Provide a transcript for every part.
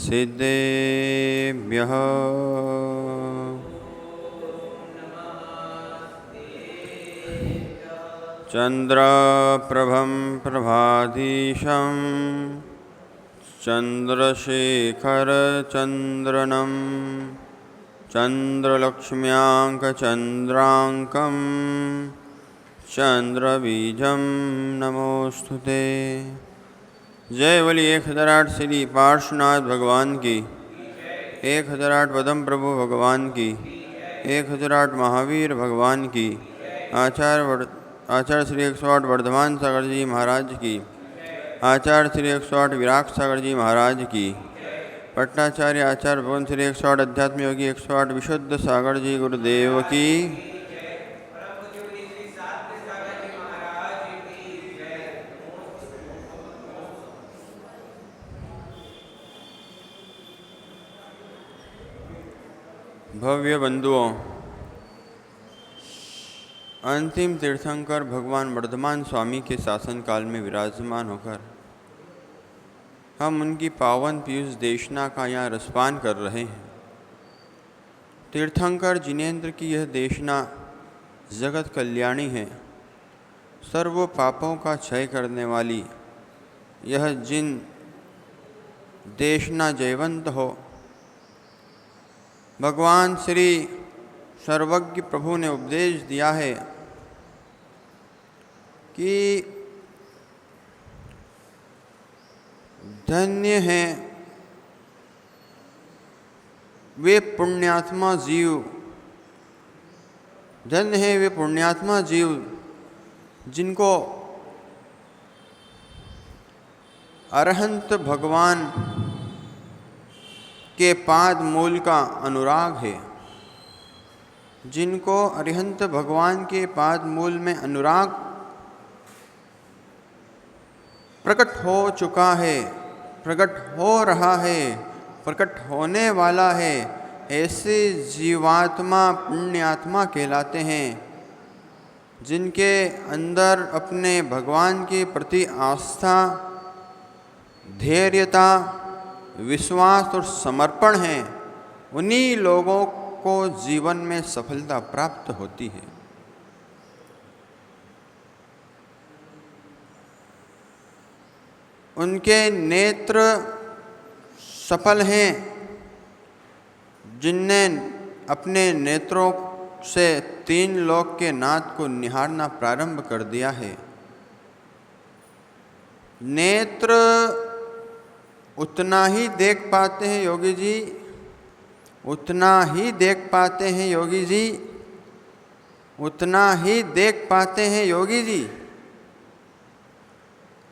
सिद्धेभ्यः चन्द्रप्रभं प्रभाधीशं चन्द्रशेखरचन्द्रनं चन्द्रलक्ष्म्याङ्कचन्द्राङ्कं चन्द्रबीजं नमोस्तुते। जय बोली 1008 श्री पार्श्वनाथ भगवान की, 1008 पदम प्रभु भगवान की, 1008 महावीर भगवान की, आचार्य श्री 108 वर्धमान सागर जी महाराज की, आचार्य श्री 108 विराट सागर जी महाराज की, पट्टाचार्य आचार्य भगवान श्री 108 अध्यात्म योगी 108 विशुद्ध सागर जी गुरुदेव की। भव्य बंधुओं, अंतिम तीर्थंकर भगवान वर्धमान स्वामी के शासन काल में विराजमान होकर हम उनकी पावन पीयूष देशना का यहाँ रसपान कर रहे हैं। तीर्थंकर जिनेन्द्र की यह देशना जगत कल्याणी है, सर्व पापों का क्षय करने वाली यह जिन देशना जयवंत हो। भगवान श्री सर्वज्ञ प्रभु ने उपदेश दिया है कि धन्य हैं वे पुण्यात्मा जीव, धन्य है वे पुण्यात्मा जीव जिनको अरहंत भगवान के पाद मूल का अनुराग है, जिनको अरिहंत भगवान के पाद मूल में अनुराग प्रकट हो चुका है, प्रकट हो रहा है, प्रकट होने वाला है, ऐसे जीवात्मा पुण्यात्मा कहलाते हैं। जिनके अंदर अपने भगवान के प्रति आस्था, धैर्यता, विश्वास और समर्पण है, उन्हीं लोगों को जीवन में सफलता प्राप्त होती है। उनके नेत्र सफल हैं जिनने अपने नेत्रों से 3 लोक के नाथ को निहारना प्रारंभ कर दिया है। नेत्र उतना ही देख पाते हैं योगी जी, उतना ही देख पाते हैं योगी जी, उतना ही देख पाते हैं योगी जी।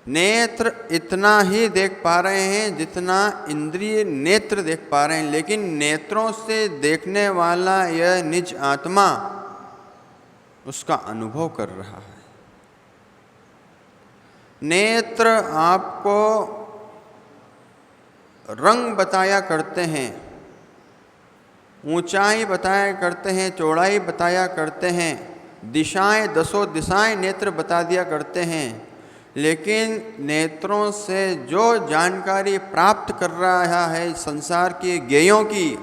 नेत्र इतना ही देख पा रहे हैं जितना इंद्रिय नेत्र देख पा रहे हैं, लेकिन नेत्रों से देखने वाला यह निज आत्मा उसका अनुभव कर रहा है। नेत्र आपको रंग बताया करते हैं, ऊंचाई बताया करते हैं, चौड़ाई बताया करते हैं, दिशाएं, 10 दिशाएं नेत्र बता दिया करते हैं, लेकिन नेत्रों से जो जानकारी प्राप्त कर रहा है संसार के ज्ञेयों की,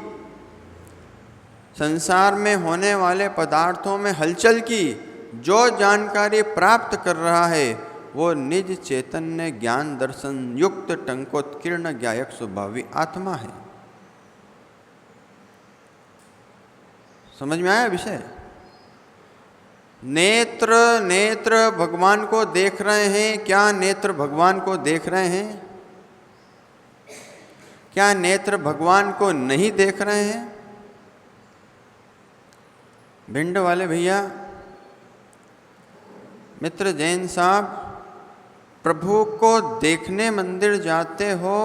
संसार में होने वाले पदार्थों में हलचल की जो जानकारी प्राप्त कर रहा है, वो निज चैतन्य ज्ञान दर्शन युक्त टंकोत्कीर्ण ज्ञायक स्वभावी आत्मा है। समझ में आया विषय? नेत्र भगवान को देख रहे हैं। क्या नेत्र भगवान को देख रहे हैं? क्या नेत्र भगवान को नहीं देख रहे हैं? भिंड वाले भैया, मित्र जैन साहब, प्रभु को देखने मंदिर जाते हो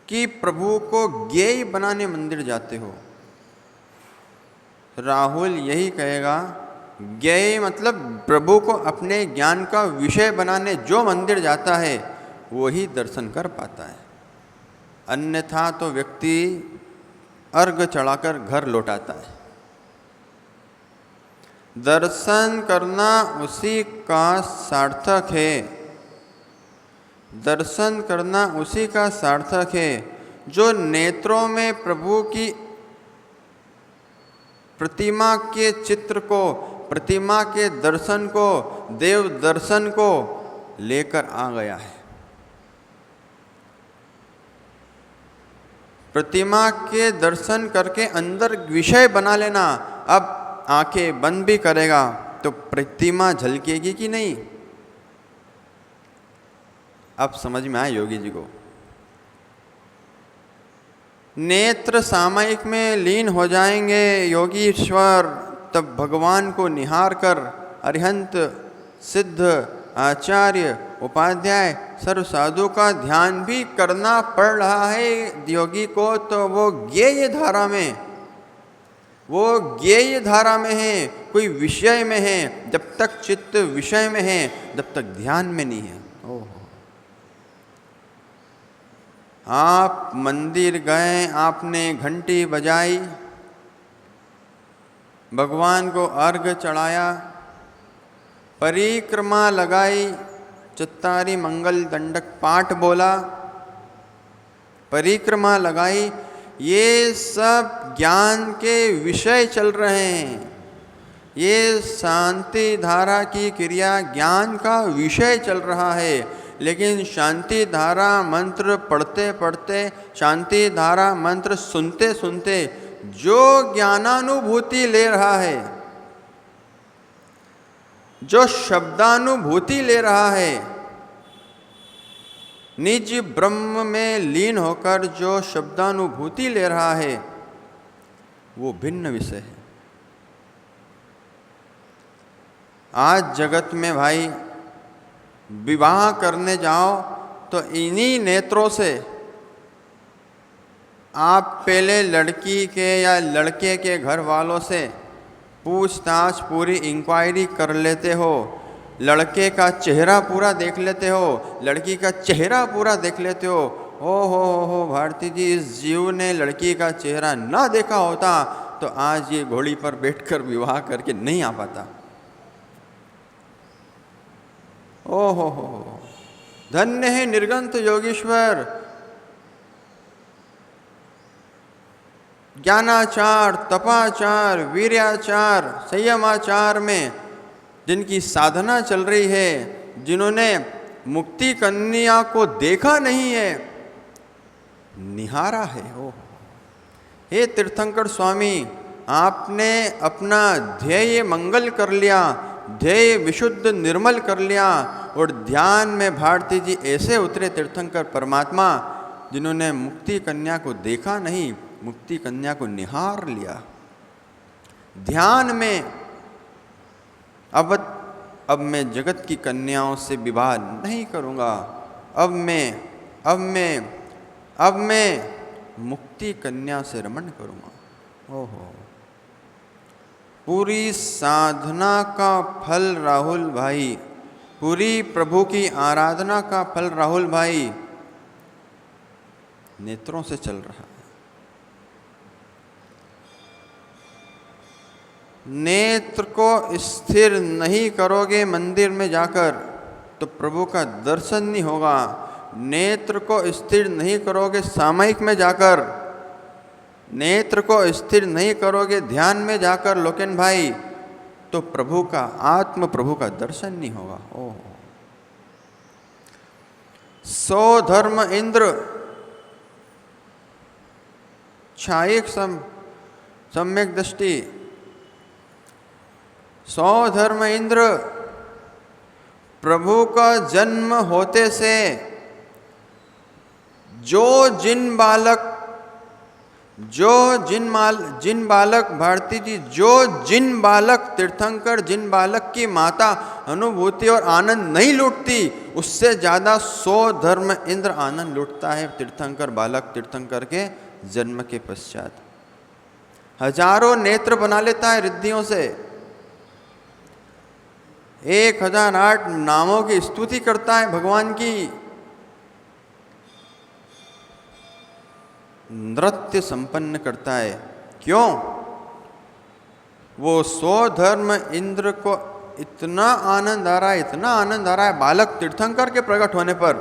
कि प्रभु को ज्ञेय बनाने मंदिर जाते हो? राहुल यही कहेगा, ज्ञेय मतलब प्रभु को अपने ज्ञान का विषय बनाने जो मंदिर जाता है वो ही दर्शन कर पाता है, अन्यथा तो व्यक्ति अर्घ चढ़ाकर घर लौटाता है। दर्शन करना उसी का सार्थक है दर्शन करना उसी का सार्थक है जो नेत्रों में प्रभु की प्रतिमा के चित्र को, प्रतिमा के दर्शन को, देव दर्शन को लेकर आ गया है। प्रतिमा के दर्शन करके अंदर विषय बना लेना, अब आंखें बंद भी करेगा तो प्रतिमा झलकेगी कि नहीं? अब समझ में आया योगी जी को। नेत्र सामयिक में लीन हो जाएंगे योगीश्वर, तब भगवान को निहार कर अरिहंत, सिद्ध, आचार्य, उपाध्याय, सर्व साधु का ध्यान भी करना पड़ रहा है योगी को। तो वो ज्ञेय धारा में, वो ज्ञेय धारा में है, कोई विषय में है। जब तक चित्त विषय में है, जब तक ध्यान में नहीं है। ओह, आप मंदिर गए, आपने घंटी बजाई, भगवान को अर्घ चढ़ाया, परिक्रमा लगाई, चत्तारी मंगल दंडक पाठ बोला, परिक्रमा लगाई, ये सब ज्ञान के विषय चल रहे हैं। ये शांति धारा की क्रिया ज्ञान का विषय चल रहा है। लेकिन शांति धारा मंत्र पढ़ते पढ़ते, शांति धारा मंत्र सुनते सुनते जो ज्ञानानुभूति ले रहा है, जो शब्दानुभूति ले रहा है, निज ब्रह्म में लीन होकर जो शब्दानुभूति ले रहा है, वो भिन्न विषय है। आज जगत में भाई विवाह करने जाओ तो इन्हीं नेत्रों से आप पहले लड़की के या लड़के के घर वालों से पूछताछ, पूरी इंक्वायरी कर लेते हो। लड़के का चेहरा पूरा देख लेते हो, लड़की का चेहरा पूरा देख लेते हो। हो भारती जी, इस जीव ने लड़की का चेहरा ना देखा होता तो आज ये घोड़ी पर बैठकर विवाह करके नहीं आ पाता। ओहो हो, धन्य है निर्गंत योगीश्वर। ज्ञानाचार, तपाचार, वीर्याचार, संयमाचार में जिनकी साधना चल रही है, जिन्होंने मुक्ति कन्या को देखा नहीं है, निहारा है। ओह, हे तीर्थंकर स्वामी, आपने अपना ध्येय मंगल कर लिया, ध्येय विशुद्ध निर्मल कर लिया। और ध्यान में भारती जी ऐसे उतरे तीर्थंकर परमात्मा जिन्होंने मुक्ति कन्या को देखा नहीं, मुक्ति कन्या को निहार लिया ध्यान में। अब मैं जगत की कन्याओं से विवाह नहीं करूँगा। अब मैं मुक्ति कन्या से रमण करूँगा। ओहो, पूरी साधना का फल राहुल भाई, पूरी प्रभु की आराधना का फल राहुल भाई नेत्रों से चल रहा है। नेत्र को स्थिर नहीं करोगे मंदिर में जाकर तो प्रभु का दर्शन नहीं होगा। नेत्र को स्थिर नहीं करोगे सामयिक में जाकर, नेत्र को स्थिर नहीं करोगे ध्यान में जाकर लोकेन भाई, तो प्रभु का, आत्म प्रभु का दर्शन नहीं होगा। ओह, सो धर्म इंद्र छायिक सम्यक दृष्टि, सौ धर्म इंद्र प्रभु का जन्म होते से जिन बालक भारती जी, जिन बालक तीर्थंकर, जिन बालक की माता अनुभूति और आनंद नहीं लूटती, उससे ज़्यादा 100 धर्म इंद्र आनंद लूटता है तीर्थंकर बालक, तीर्थंकर के जन्म के पश्चात। हजारों नेत्र बना लेता है रिद्धियों से, 1008 नामों की स्तुति करता है भगवान की, नृत्य संपन्न करता है। क्यों? वो 100 धर्म इंद्र को इतना आनंद आ रहा है, इतना आनंद आ रहा है बालक तीर्थंकर के प्रकट होने पर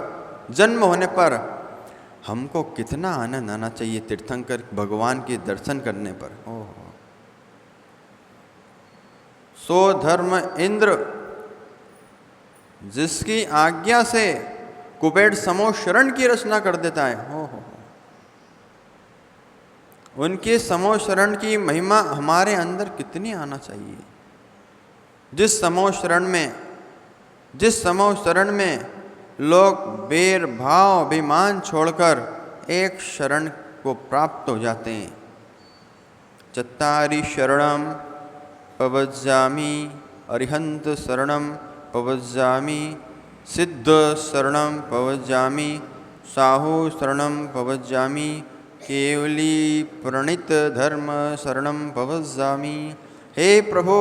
जन्म होने पर हमको कितना आनंद आना चाहिए तीर्थंकर भगवान के दर्शन करने पर। ओह, सो धर्म इंद्र जिसकी आज्ञा से कुबेर समो शरण की रचना कर देता है। हो, उनके समो शरण की महिमा हमारे अंदर कितनी आना चाहिए। जिस समो शरण में लोग बेर भाव अभिमान छोड़कर एक शरण को प्राप्त हो जाते हैं। चत्तारि शरणम पवज्जामि, अरिहंत शरणम पवज्जामि, सिद्ध शरणम पवज्जामि, साहु शरणम पवज्जामि, केवली प्रणीत धर्म शरणम पवज्जामि। हे प्रभु,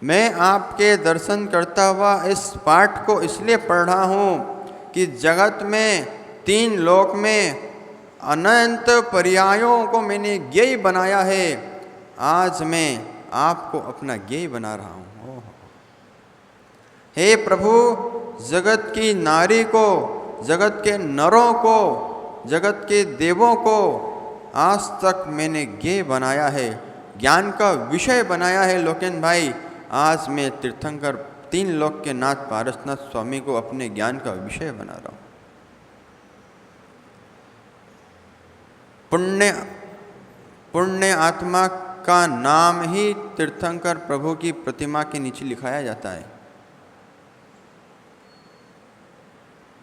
मैं आपके दर्शन करता हुआ इस पाठ को इसलिए पढ़ रहा हूँ कि जगत में 3 लोक में अनंत पर्यायों को मैंने ज्ञेय बनाया है। आज मैं आपको अपना ज्ञेय बना रहा हूँ। हे प्रभु, जगत की नारी को, जगत के नरों को, जगत के देवों को आज तक मैंने ज्ञेय बनाया है, ज्ञान का विषय बनाया है। लोकेन भाई, आज मैं तीर्थंकर 3 लोक के नाथ पारसनाथ स्वामी को अपने ज्ञान का विषय बना रहा हूँ। पुण्य आत्मा का नाम ही तीर्थंकर प्रभु की प्रतिमा के नीचे लिखाया जाता है।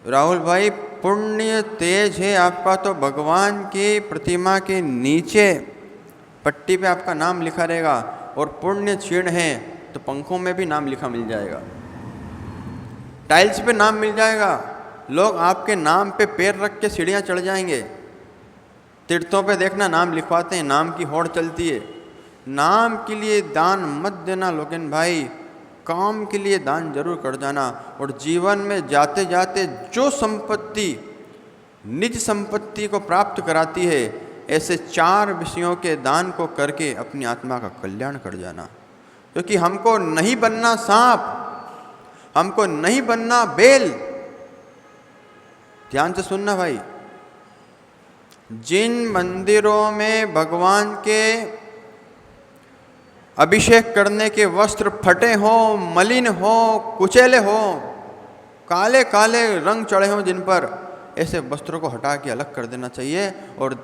राहुल भाई, पुण्य तेज है आपका तो भगवान की प्रतिमा के नीचे पट्टी पे आपका नाम लिखा रहेगा, और पुण्य क्षीण है तो पंखों में भी नाम लिखा मिल जाएगा, टाइल्स पे नाम मिल जाएगा। लोग आपके नाम पे पैर रख के सीढ़ियाँ चढ़ जाएंगे। तीर्थों पे देखना नाम लिखवाते हैं, नाम की होड़ चलती है। नाम के लिए दान मत देना लोकेन भाई, काम के लिए दान जरूर कर जाना। और जीवन में जाते जाते जो संपत्ति निज संपत्ति को प्राप्त कराती है, ऐसे 4 विषयों के दान को करके अपनी आत्मा का कल्याण कर जाना। क्योंकि हमको नहीं बनना सांप, हमको नहीं बनना बेल। ध्यान से सुनना भाई, जिन मंदिरों में भगवान के अभिषेक करने के वस्त्र फटे हों, मलिन हों, कुचैले हों, काले काले रंग चढ़े हों जिन पर, ऐसे वस्त्रों को हटा के अलग कर देना चाहिए और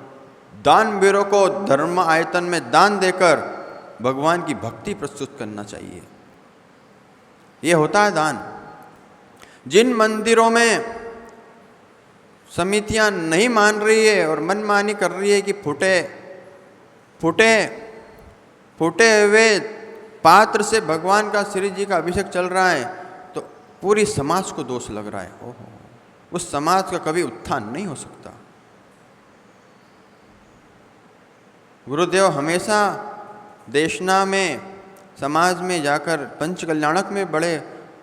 दानवीरों को धर्म आयतन में दान देकर भगवान की भक्ति प्रस्तुत करना चाहिए। ये होता है दान। जिन मंदिरों में समितियां नहीं मान रही है और मनमानी कर रही है कि फूटे हुए पात्र से भगवान का श्री जी का अभिषेक चल रहा है, तो पूरी समाज को दोष लग रहा है। ओहो, उस समाज का कभी उत्थान नहीं हो सकता। गुरुदेव हमेशा देशना में, समाज में जाकर, पंच कल्याणक में, बड़े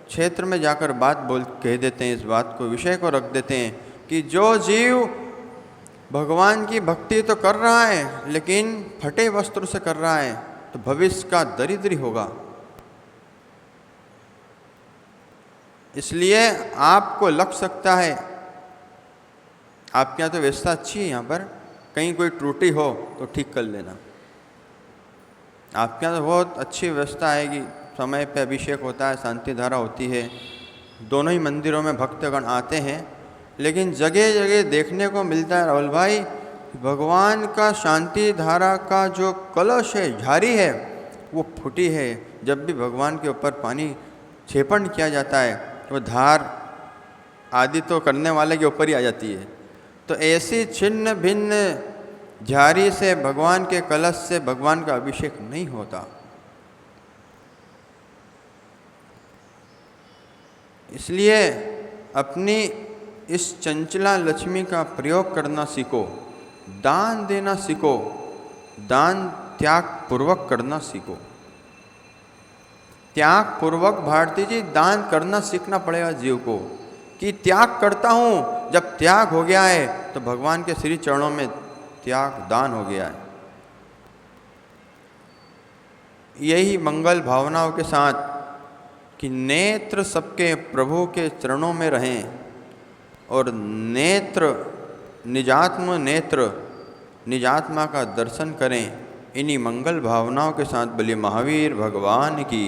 क्षेत्र में जाकर कह देते हैं, इस बात को, विषय को रख देते हैं कि जो जीव भगवान की भक्ति तो कर रहा है लेकिन फटे वस्त्र से कर रहा है, तो भविष्य का दरिद्री होगा। इसलिए आपको लग सकता है, आपके यहाँ तो व्यवस्था अच्छी है, यहाँ पर कहीं कोई त्रुटि हो तो ठीक कर लेना। आपके यहाँ तो बहुत अच्छी व्यवस्था है कि समय पे अभिषेक होता है, शांति धारा होती है, दोनों ही मंदिरों में भक्तगण आते हैं। लेकिन जगह जगह देखने को मिलता है राहुल भाई, भगवान का शांति धारा का जो कलश है, झारी है, वो फूटी है। जब भी भगवान के ऊपर पानी छेपण किया जाता है, वो धार आदि तो करने वाले के ऊपर ही आ जाती है। तो ऐसी छिन्न भिन्न झारी से, भगवान के कलश से भगवान का अभिषेक नहीं होता। इसलिए अपनी इस चंचला लक्ष्मी का प्रयोग करना सीखो, दान देना सीखो, दान त्याग पूर्वक करना सीखो। त्याग पूर्वक भारती जी दान करना सीखना पड़ेगा जीव को, कि त्याग करता हूँ। जब त्याग हो गया है तो भगवान के श्री चरणों में त्याग दान हो गया है। यही मंगल भावनाओं के साथ कि नेत्र सबके प्रभु के चरणों में रहें, और नेत्र निजात्म नेत्र निजात्मा का दर्शन करें। इन्हीं मंगल भावनाओं के साथ बोलिए महावीर भगवान की